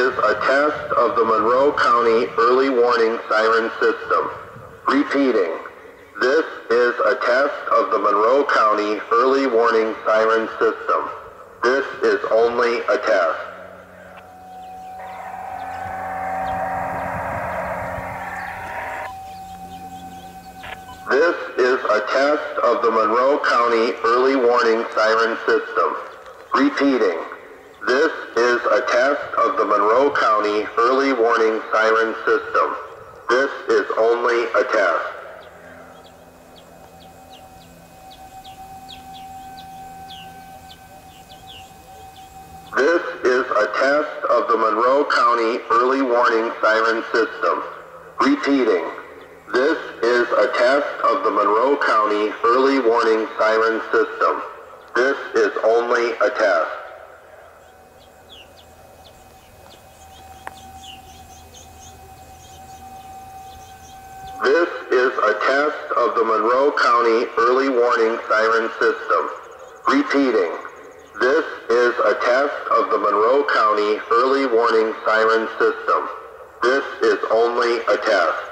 is a test of the Monroe County early warning siren system. Repeating, this is a test of the Monroe County early warning siren system. This is only a test. This is a test of the Monroe County early warning siren system. Repeating, this is a test of the Monroe County early warning siren system. This is only a test. This is a test of the Monroe County early warning siren system. Repeating, this is a test of the Monroe County early warning siren system. This is only a test. This is a test of the Monroe County early warning siren system. Repeating, this is a test of the Monroe County early warning siren system. This is only a test.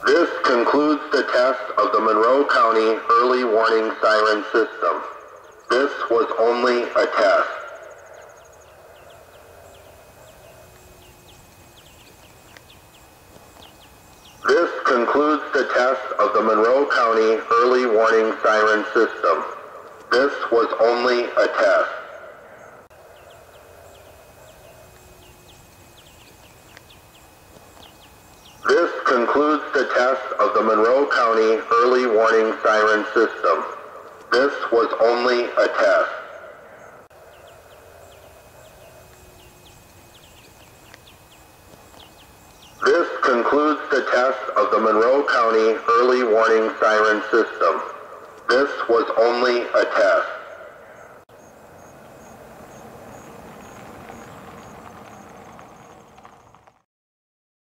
This concludes the test of the Monroe County early warning siren system. This was only a test. This concludes the test of the Monroe County early warning siren system. This was only a test. This concludes the test of the Monroe County Early Warning Siren System. This was only a test. This concludes the test of the Monroe County Early Warning Siren System. This was only a test.